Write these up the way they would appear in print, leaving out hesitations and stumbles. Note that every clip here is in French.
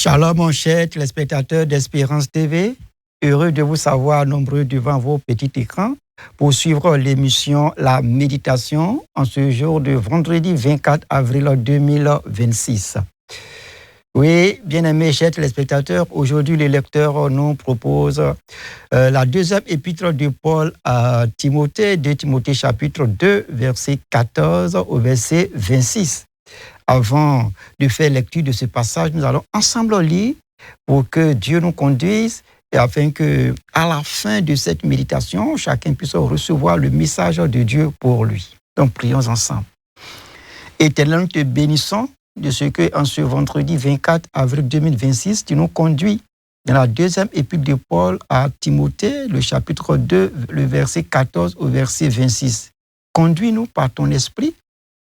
Shalom, mon cher téléspectateurs d'Espérance TV. Heureux de vous savoir nombreux devant vos petits écrans pour suivre l'émission La Méditation en ce jour de vendredi 24 avril 2026. Oui, bien-aimés chers téléspectateurs, aujourd'hui le lecteur nous propose la deuxième épître de Paul à Timothée, 2 Timothée chapitre 2, verset 14 au verset 26. Avant de faire lecture de ce passage, nous allons ensemble lire pour que Dieu nous conduise et afin que, à la fin de cette méditation, chacun puisse recevoir le message de Dieu pour lui. Donc, prions ensemble. Éternel, nous te bénissons de ce que, en ce vendredi 24 avril 2026, tu nous conduis dans la deuxième épître de Paul à Timothée, le chapitre 2, le verset 14 au verset 26. Conduis-nous par ton esprit,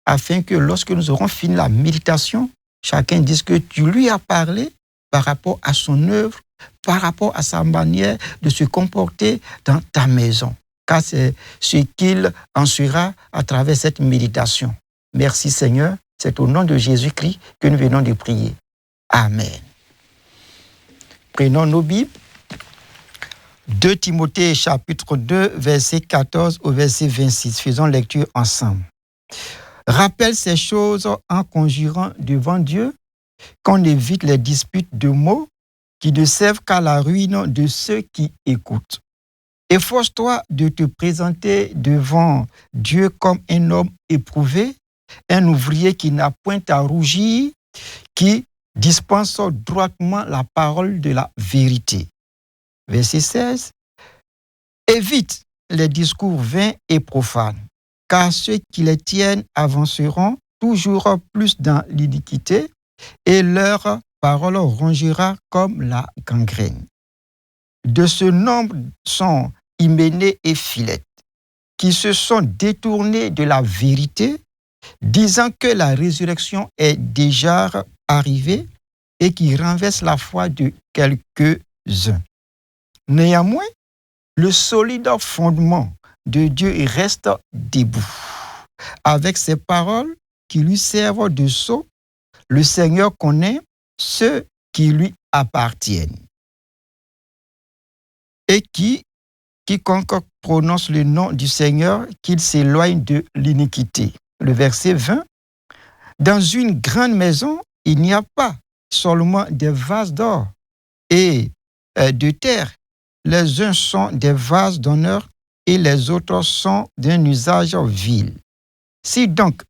afin que lorsque nous aurons fini la méditation, chacun dise que tu lui as parlé par rapport à son œuvre, par rapport à sa manière de se comporter dans ta maison. Car c'est ce qu'il en sera à travers cette méditation. Merci Seigneur, c'est au nom de Jésus-Christ que nous venons de prier. Amen. Prenons nos Bibles. 2 Timothée chapitre 2, verset 14 au verset 26. Faisons lecture ensemble. Rappelle ces choses en conjurant devant Dieu qu'on évite les disputes de mots qui ne servent qu'à la ruine de ceux qui écoutent. Efforce-toi de te présenter devant Dieu comme un homme éprouvé, un ouvrier qui n'a point à rougir, qui dispense droitement la parole de la vérité. Verset 16. Évite les discours vains et profanes, car ceux qui les tiennent avanceront toujours plus dans l'iniquité et leur parole rongera comme la gangrène. De ce nombre sont Hyménée et Philette, qui se sont détournés de la vérité, disant que la résurrection est déjà arrivée et qui renversent la foi de quelques-uns. Néanmoins, le solide fondement de Dieu reste debout. Avec ces paroles qui lui servent de sceau, le Seigneur connaît ceux qui lui appartiennent. Et quiconque prononce le nom du Seigneur, qu'il s'éloigne de l'iniquité. Le verset 20. Dans une grande maison, il n'y a pas seulement des vases d'or et de terre. Les uns sont des vases d'honneur et les autres sont d'un usage vil. Si donc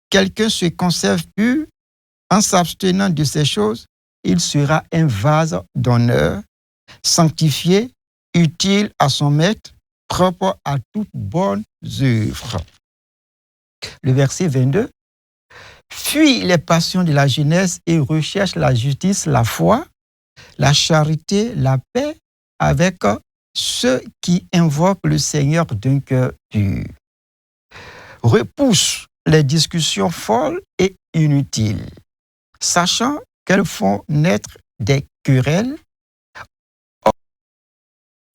quelqu'un se conserve pur en s'abstenant de ces choses, il sera un vase d'honneur, sanctifié, utile à son maître, propre à toute bonne œuvre. Le verset 22. Fuis les passions de la jeunesse et recherche la justice, la foi, la charité, la paix avec ceux qui invoquent le Seigneur d'un cœur pur. Repousse les discussions folles et inutiles, sachant qu'elles font naître des querelles.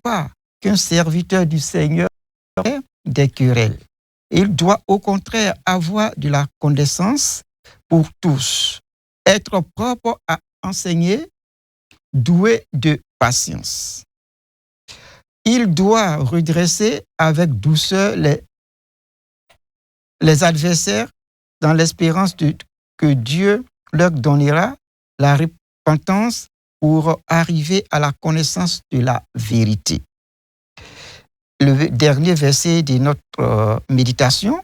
Pas qu'un serviteur du Seigneur ait des querelles. Il doit au contraire avoir de la connaissance pour tous, être propre à enseigner, doué de patience. Il doit redresser avec douceur les adversaires dans l'espérance que Dieu leur donnera la repentance pour arriver à la connaissance de la vérité. Le dernier verset de notre méditation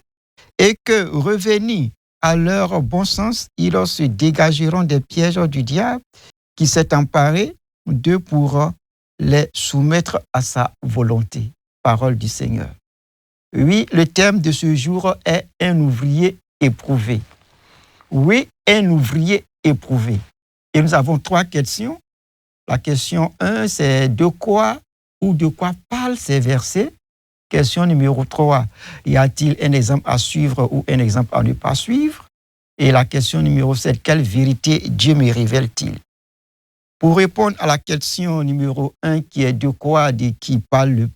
est que revenus à leur bon sens, ils se dégageront des pièges du diable qui s'est emparé d'eux pour les soumettre à sa volonté. Parole du Seigneur. Oui, le thème de ce jour est un ouvrier éprouvé. Oui, un ouvrier éprouvé. Et nous avons 3 questions. La question 1, c'est de quoi parlent ces versets? Question numéro 3, y a-t-il un exemple à suivre ou un exemple à ne pas suivre? Et la question numéro 7, quelle vérité Dieu me révèle-t-il? Pour répondre à la question numéro 1, qui est de qui parle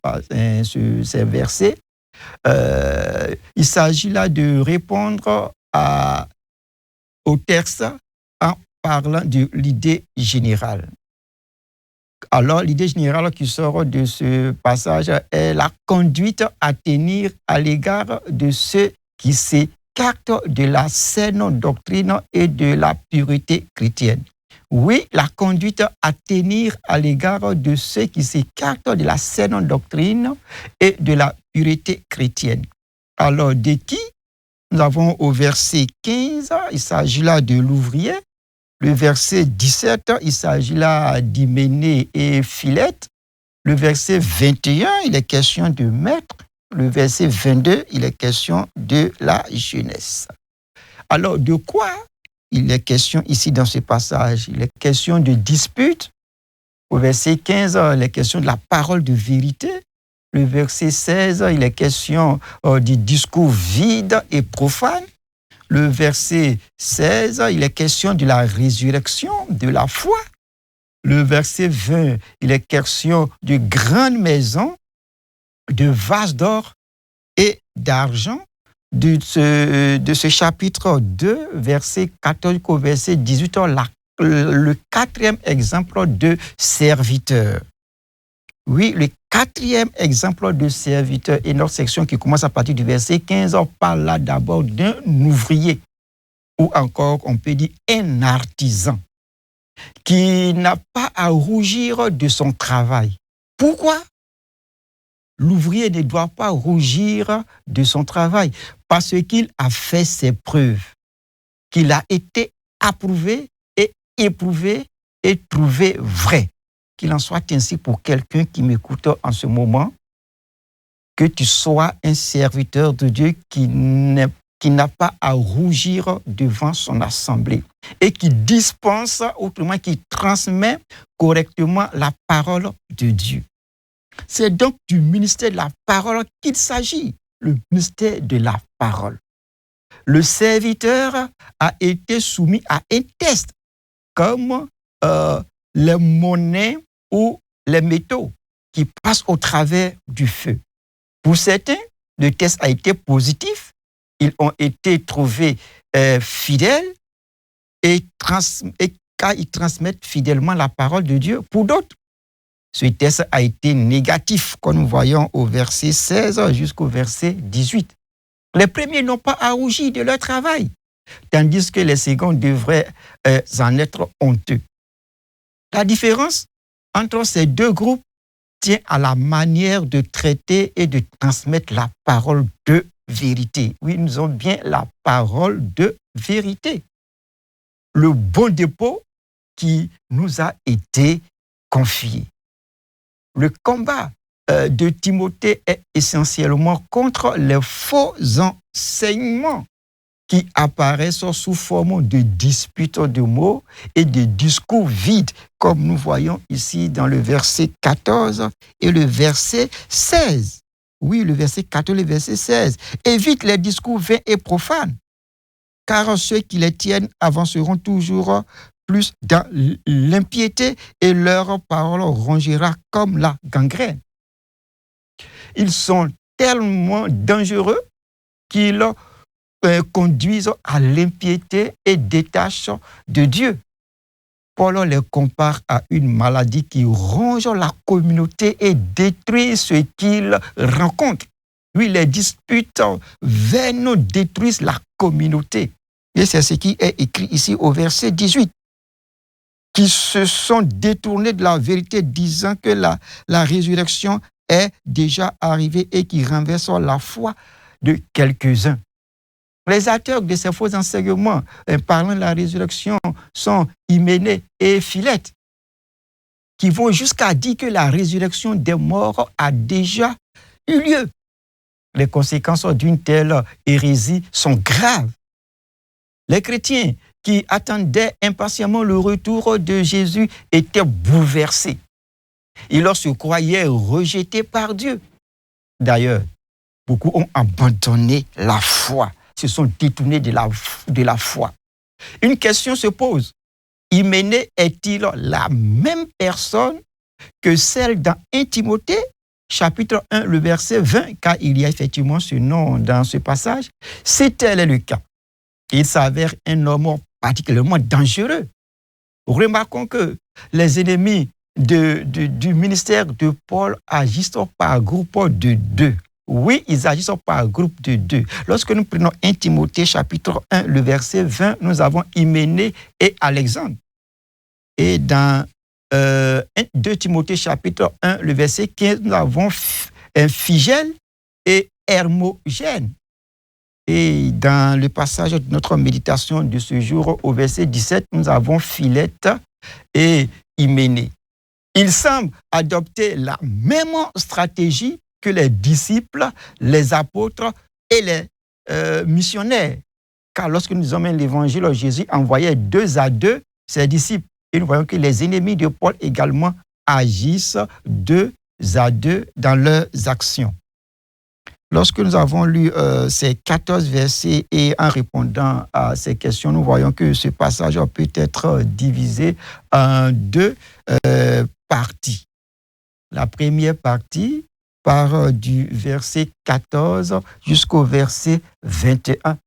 ces versets, il s'agit là de répondre au texte en parlant de l'idée générale. Alors, l'idée générale qui sort de ce passage est la conduite à tenir à l'égard de ceux qui s'écartent de la saine doctrine et de la pureté chrétienne. Oui, la conduite à tenir à l'égard de ceux qui s'écartent de la saine doctrine et de la pureté chrétienne. Alors, de qui? Nous avons au verset 15, il s'agit là de l'ouvrier. Le verset 17, il s'agit là d'Hyménée et Philette. Le verset 21, il est question de maître. Le verset 22, il est question de la jeunesse. Alors, de quoi il est question ici dans ce passage? Il est question de dispute. Au verset 15, il est question de la parole de vérité. Le verset 16, il est question du discours vide et profane. Le verset 16, il est question de la résurrection, de la foi. Le verset 20, il est question de grandes maisons, de vases d'or et d'argent. De ce chapitre 2, verset 14 au verset 18, le quatrième exemple de serviteur. Oui, le quatrième exemple de serviteur et notre section qui commence à partir du verset 15, on parle là d'abord d'un ouvrier, ou encore on peut dire un artisan, qui n'a pas à rougir de son travail. Pourquoi? L'ouvrier ne doit pas rougir de son travail parce qu'il a fait ses preuves, qu'il a été approuvé et éprouvé et trouvé vrai. Qu'il en soit ainsi pour quelqu'un qui m'écoute en ce moment, que tu sois un serviteur de Dieu qui n'a pas à rougir devant son assemblée et qui dispense, autrement qui transmet correctement la parole de Dieu. C'est donc du ministère de la parole qu'il s'agit, le ministère de la parole. Le serviteur a été soumis à un test, comme les monnaies ou les métaux qui passent au travers du feu. Pour certains, le test a été positif, ils ont été trouvés fidèles car ils transmettent fidèlement la parole de Dieu. Pour d'autres, ce test a été négatif, comme nous voyons au verset 16 jusqu'au verset 18. Les premiers n'ont pas à rougir de leur travail, tandis que les seconds devraient en être honteux. La différence entre ces deux groupes tient à la manière de traiter et de transmettre la parole de vérité. Oui, nous avons bien la parole de vérité. Le bon dépôt qui nous a été confié. Le combat de Timothée est essentiellement contre les faux enseignements qui apparaissent sous forme de disputes de mots et de discours vides, comme nous voyons ici dans le verset 14 et le verset 16. Oui, le verset 14 et le verset 16. Évite les discours vains et profanes, car ceux qui les tiennent avanceront toujours plus dans l'impiété et leur parole rongera comme la gangrène. Ils sont tellement dangereux qu'ils conduisent à l'impiété et détachent de Dieu. Paul les compare à une maladie qui ronge la communauté et détruit ce qu'ils rencontrent. Oui, les disputes vaines détruisent la communauté. Et c'est ce qui est écrit ici au verset 18. Qui se sont détournés de la vérité, disant que la résurrection est déjà arrivée et qui renversent la foi de quelques-uns. Les auteurs de ces faux enseignements parlant de la résurrection sont Hyménée et Philette, qui vont jusqu'à dire que la résurrection des morts a déjà eu lieu. Les conséquences d'une telle hérésie sont graves. Les chrétiens qui attendaient impatiemment le retour de Jésus étaient bouleversés. Ils se croyaient rejetés par Dieu. D'ailleurs, beaucoup ont abandonné la foi, se sont détournés de la foi. Une question se pose. Hyménée est-il la même personne que celle dans 1 Timothée, chapitre 1, le verset 20, car il y a effectivement ce nom dans ce passage? Si tel est le cas, il s'avère un homme particulièrement dangereux Remarquons que les ennemis du ministère de Paul agissent par groupe de deux. Oui, ils agissent par groupe de deux. Lorsque nous prenons 1 Timothée chapitre 1, le verset 20, nous avons Hyménée et Alexandre. Et dans 2 Timothée chapitre 1, le verset 15, nous avons Phygèle et Hermogène. Et dans le passage de notre méditation de ce jour, au verset 17, nous avons Philette et Hyménée. Il semble adopter la même stratégie que les disciples, les apôtres et les missionnaires. Car lorsque nous avons l'évangile, Jésus envoyait 2 à 2 ses disciples. Et nous voyons que les ennemis de Paul également agissent 2 à 2 dans leurs actions. Lorsque nous avons lu ces 14 versets et en répondant à ces questions, nous voyons que ce passage peut être divisé en 2 parties. La première partie part du verset 14 jusqu'au verset 21.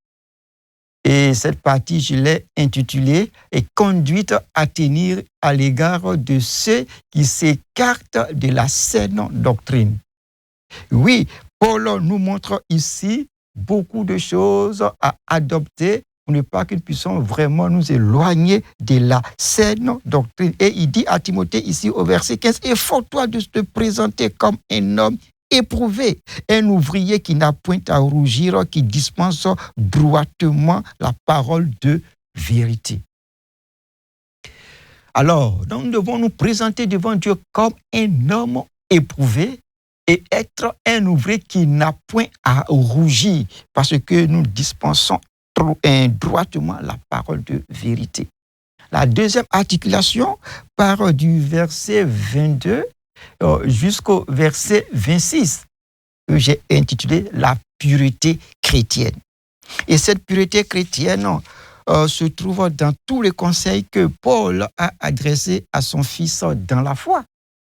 Et cette partie, je l'ai intitulée « Et conduite à tenir à l'égard de ceux qui s'écartent de la saine doctrine ». Oui, Paul nous montre ici beaucoup de choses à adopter pour ne pas que nous puissions vraiment nous éloigner de la saine doctrine. Et il dit à Timothée ici au verset 15, « Efforce-toi de te présenter comme un homme éprouvé, un ouvrier qui n'a point à rougir, qui dispense droitement la parole de vérité. » Alors, nous devons nous présenter devant Dieu comme un homme éprouvé et être un ouvrier qui n'a point à rougir parce que nous dispensons droitement la parole de vérité. La deuxième articulation part du verset 22 jusqu'au verset 26 que j'ai intitulé « La pureté chrétienne ». Et cette pureté chrétienne se trouve dans tous les conseils que Paul a adressés à son fils dans la foi.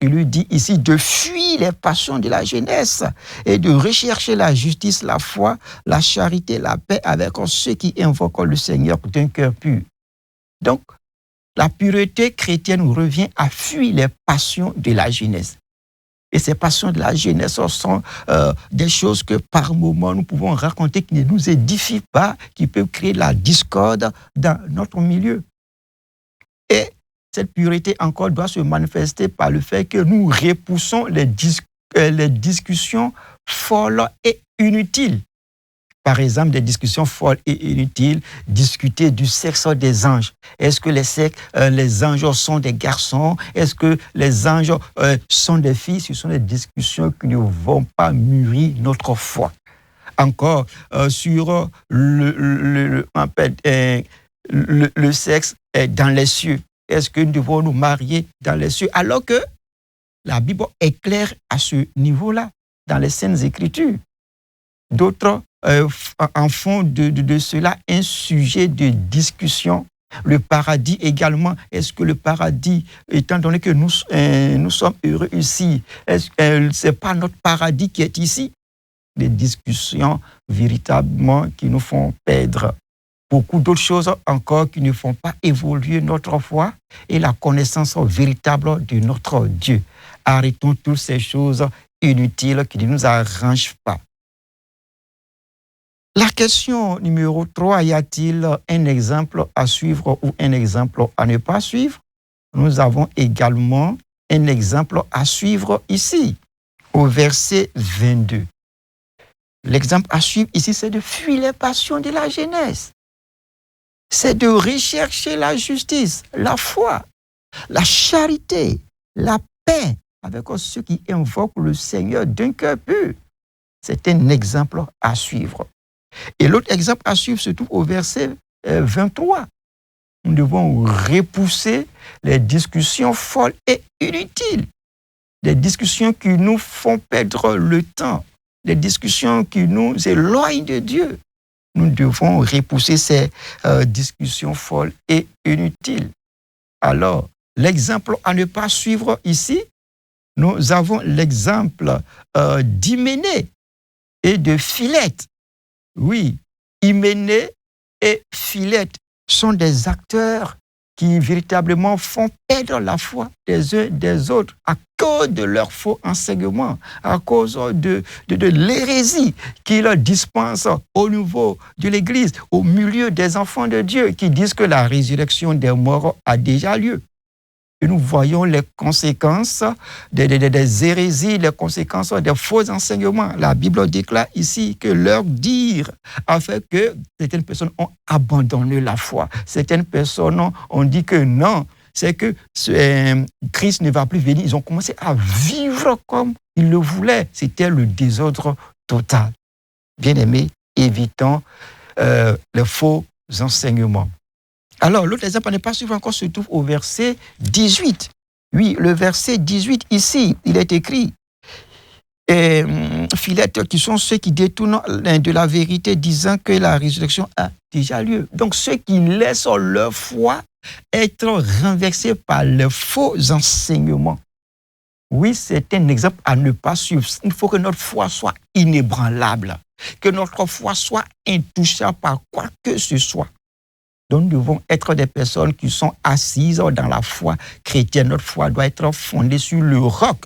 Il lui dit ici de fuir les passions de la jeunesse et de rechercher la justice, la foi, la charité, la paix avec ceux qui invoquent le Seigneur d'un cœur pur. Donc, la pureté chrétienne revient à fuir les passions de la jeunesse. Et ces passions de la jeunesse sont des choses que par moments nous pouvons raconter qui ne nous édifient pas, qui peuvent créer la discorde dans notre milieu. Et cette pureté encore doit se manifester par le fait que nous repoussons les discussions folles et inutiles. Par exemple, des discussions folles et inutiles, discuter du sexe des anges. Est-ce que les anges sont des garçons? Est-ce que les anges sont des filles? Ce sont des discussions qui ne vont pas mûrir notre foi. Encore, sur le sexe dans les cieux. Est-ce que nous devons nous marier dans les cieux? Alors que la Bible est claire à ce niveau-là, dans les Saintes Écritures. D'autres en font de cela un sujet de discussion. Le paradis également. Est-ce que le paradis, étant donné que nous sommes heureux ici, ce n'est pas notre paradis qui est ici? Des discussions véritablement qui nous font perdre beaucoup d'autres choses encore qui ne font pas évoluer notre foi et la connaissance véritable de notre Dieu. Arrêtons toutes ces choses inutiles qui ne nous arrangent pas. La question numéro 3, y a-t-il un exemple à suivre ou un exemple à ne pas suivre? Nous avons également un exemple à suivre ici, au verset 22. L'exemple à suivre ici, c'est de fuir les passions de la jeunesse. C'est de rechercher la justice, la foi, la charité, la paix avec ceux qui invoquent le Seigneur d'un cœur pur. C'est un exemple à suivre. Et l'autre exemple à suivre se trouve au verset 23. Nous devons repousser les discussions folles et inutiles, des discussions qui nous font perdre le temps, des discussions qui nous éloignent de Dieu. Nous devons repousser ces discussions folles et inutiles. Alors, l'exemple à ne pas suivre ici, nous avons l'exemple d'Hyménée et de Philette. Oui, Hyménée et Philette sont des acteurs qui véritablement font perdre la foi des uns des autres à cause de leur faux enseignement, à cause de l'hérésie qu'ils dispensent au niveau de l'Église, au milieu des enfants de Dieu qui disent que la résurrection des morts a déjà lieu. Et nous voyons les conséquences des hérésies, les conséquences des faux enseignements. La Bible déclare ici que leur dire a fait que certaines personnes ont abandonné la foi. Certaines personnes ont dit que non, c'est que Christ ne va plus venir. Ils ont commencé à vivre comme ils le voulaient. C'était le désordre total. Bien-aimés, évitons les faux enseignements. Alors, l'autre exemple, à ne pas suivre encore, se trouve au verset 18. Oui, le verset 18, ici, il est écrit Philette, qui sont ceux qui détournent de la vérité, disant que la résurrection a déjà lieu. Donc, ceux qui laissent leur foi être renversée par les faux enseignements. Oui, c'est un exemple à ne pas suivre. Il faut que notre foi soit inébranlable, que notre foi soit intouchable par quoi que ce soit. Donc, nous devons être des personnes qui sont assises dans la foi chrétienne. Notre foi doit être fondée sur le roc.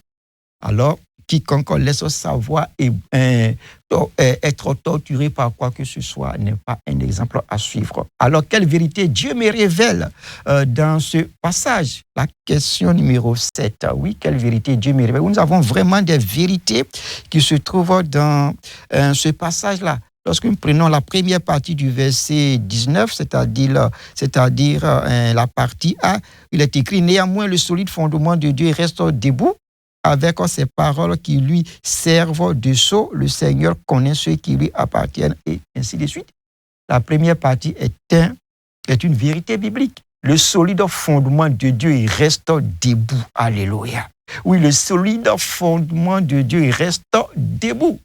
Alors, quiconque laisse sa voix être torturé par quoi que ce soit n'est pas un exemple à suivre. Alors, quelle vérité Dieu me révèle dans ce passage? La question numéro 7. Oui, quelle vérité Dieu me révèle? Nous avons vraiment des vérités qui se trouvent dans ce passage-là. Lorsque nous prenons la première partie du verset 19, c'est-à-dire la partie A, il est écrit « Néanmoins, le solide fondement de Dieu reste debout avec ces paroles qui lui servent de sceau. Le Seigneur connaît ceux qui lui appartiennent, et ainsi de suite. » La première partie est une vérité biblique. Le solide fondement de Dieu reste debout. Alléluia. Oui, le solide fondement de Dieu reste debout.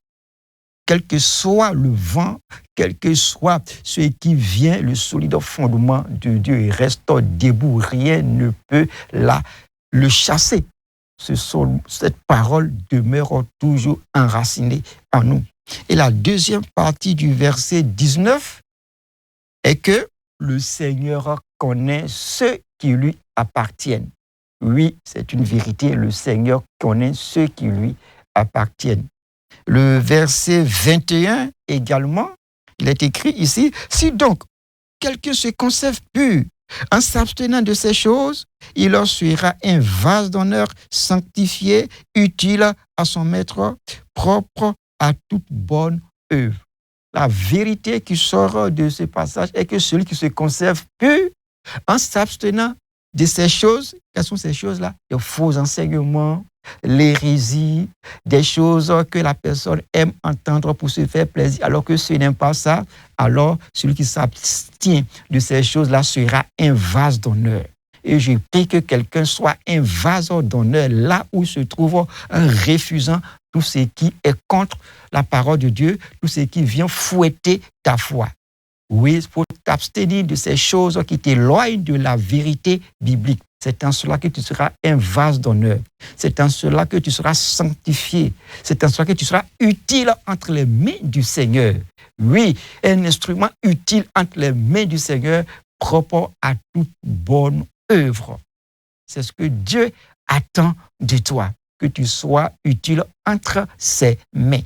Quel que soit le vent, quel que soit ce qui vient, le solide fondement de Dieu reste debout. Rien ne peut le chasser. Cette parole demeure toujours enracinée en nous. Et la deuxième partie du verset 19 est que le Seigneur connaît ceux qui lui appartiennent. Oui, c'est une vérité, le Seigneur connaît ceux qui lui appartiennent. Le verset 21 également, il est écrit ici, « Si donc quelqu'un se conserve pur en s'abstenant de ces choses, il leur sera un vase d'honneur sanctifié, utile à son maître, propre à toute bonne œuvre. » La vérité qui sort de ce passage est que celui qui se conserve pur en s'abstenant de ces choses, quelles sont ces choses-là? Les faux enseignements, l'hérésie, des choses que la personne aime entendre pour se faire plaisir, alors que ce n'est pas ça. Alors, celui qui s'abstient de ces choses-là sera un vase d'honneur. Et je prie que quelqu'un soit un vase d'honneur là où il se trouve, en refusant tout ce qui est contre la parole de Dieu, tout ce qui vient fouetter ta foi. Oui, il faut t'abstenir de ces choses qui t'éloignent de la vérité biblique. C'est en cela que tu seras un vase d'honneur. C'est en cela que tu seras sanctifié. C'est en cela que tu seras utile entre les mains du Seigneur. Oui, un instrument utile entre les mains du Seigneur, propre à toute bonne œuvre. C'est ce que Dieu attend de toi, que tu sois utile entre ses mains.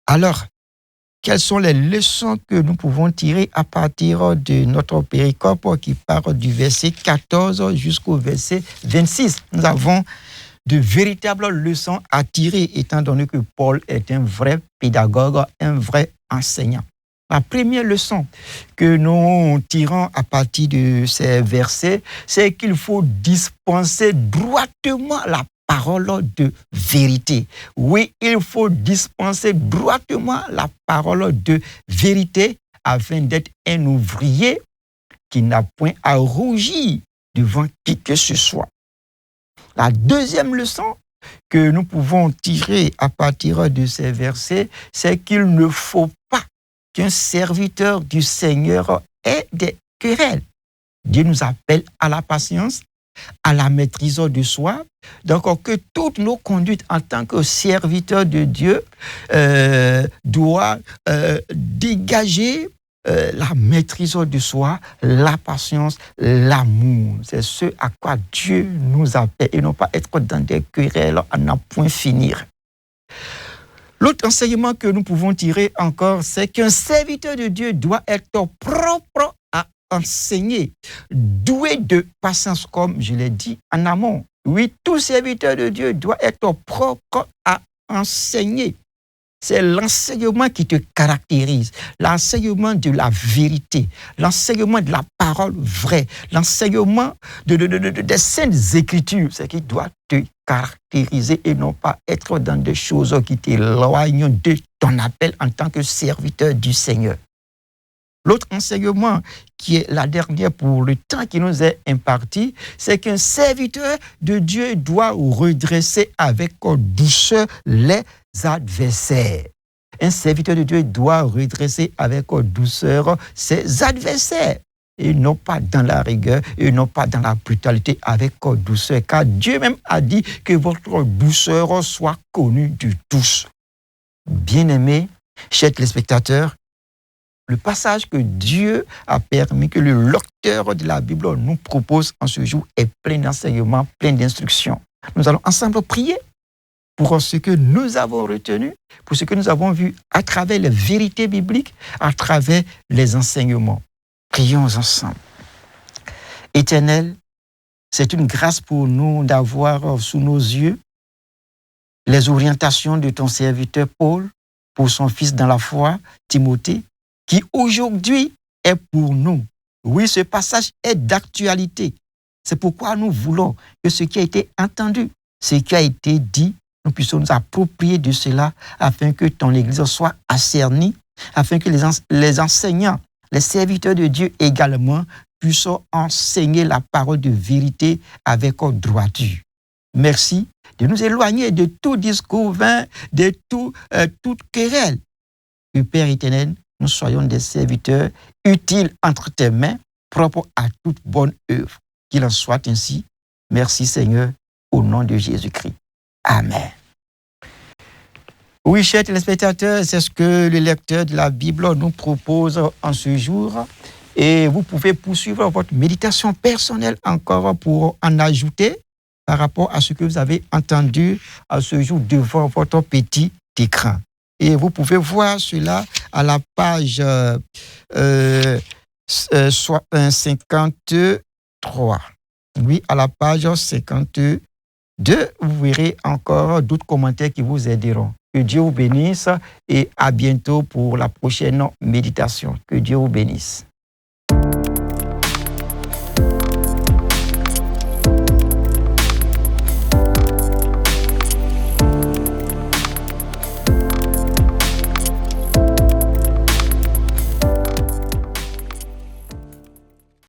Alors, quelles sont les leçons que nous pouvons tirer à partir de notre péricope qui part du verset 14 jusqu'au verset 26? Nous avons de véritables leçons à tirer, étant donné que Paul est un vrai pédagogue, un vrai enseignant. La première leçon que nous tirons à partir de ces versets, c'est qu'il faut dispenser droitement la parole de vérité. Oui, il faut dispenser droitement la parole de vérité afin d'être un ouvrier qui n'a point à rougir devant qui que ce soit. La deuxième leçon que nous pouvons tirer à partir de ces versets, c'est qu'il ne faut pas qu'un serviteur du Seigneur ait des querelles. Dieu nous appelle à la patience, à la maîtrise de soi. Donc, que toutes nos conduites en tant que serviteurs de Dieu doivent dégager la maîtrise de soi, la patience, l'amour. C'est ce à quoi Dieu nous appelle et non pas être dans des querelles à n'en point finir. L'autre enseignement que nous pouvons tirer encore, c'est qu'un serviteur de Dieu doit être propre à enseigner, doué de patience, comme je l'ai dit en amont. Oui, tout serviteur de Dieu doit être propre à enseigner. C'est l'enseignement qui te caractérise, l'enseignement de la vérité, l'enseignement de la parole vraie, l'enseignement des saintes écritures, c'est qui doit te caractériser et non pas être dans des choses qui t'éloignent de ton appel en tant que serviteur du Seigneur. L'autre enseignement, qui est la dernière pour le temps qui nous est imparti, c'est qu'un serviteur de Dieu doit redresser avec douceur les adversaires. Un serviteur de Dieu doit redresser avec douceur ses adversaires. Et non pas dans la rigueur, et non pas dans la brutalité, avec douceur. Car Dieu même a dit que votre douceur soit connue de tous. Bien-aimés, chers téléspectateurs, le passage que Dieu a permis que le lecteur de la Bible nous propose en ce jour est plein d'enseignements, plein d'instructions. Nous allons ensemble prier pour ce que nous avons retenu, pour ce que nous avons vu à travers les vérités bibliques, à travers les enseignements. Prions ensemble. Éternel, c'est une grâce pour nous d'avoir sous nos yeux les orientations de ton serviteur Paul pour son fils dans la foi, Timothée, qui aujourd'hui est pour nous. Oui, ce passage est d'actualité. C'est pourquoi nous voulons que ce qui a été entendu, ce qui a été dit, nous puissions nous approprier de cela afin que ton Église soit assernie, afin que les enseignants, les serviteurs de Dieu également puissent enseigner la parole de vérité avec droiture. Merci de nous éloigner de tout discours vain, de toute querelle. Que Père éternel, nous soyons des serviteurs utiles entre tes mains, propres à toute bonne œuvre. Qu'il en soit ainsi. Merci Seigneur, au nom de Jésus-Christ. Amen. Oui, chers téléspectateurs, c'est ce que le lecteur de la Bible nous propose en ce jour. Et vous pouvez poursuivre votre méditation personnelle encore pour en ajouter par rapport à ce que vous avez entendu à ce jour devant votre petit écran. Et vous pouvez voir cela à la page 53. Oui, à la page 52, vous verrez encore d'autres commentaires qui vous aideront. Que Dieu vous bénisse et à bientôt pour la prochaine méditation. Que Dieu vous bénisse.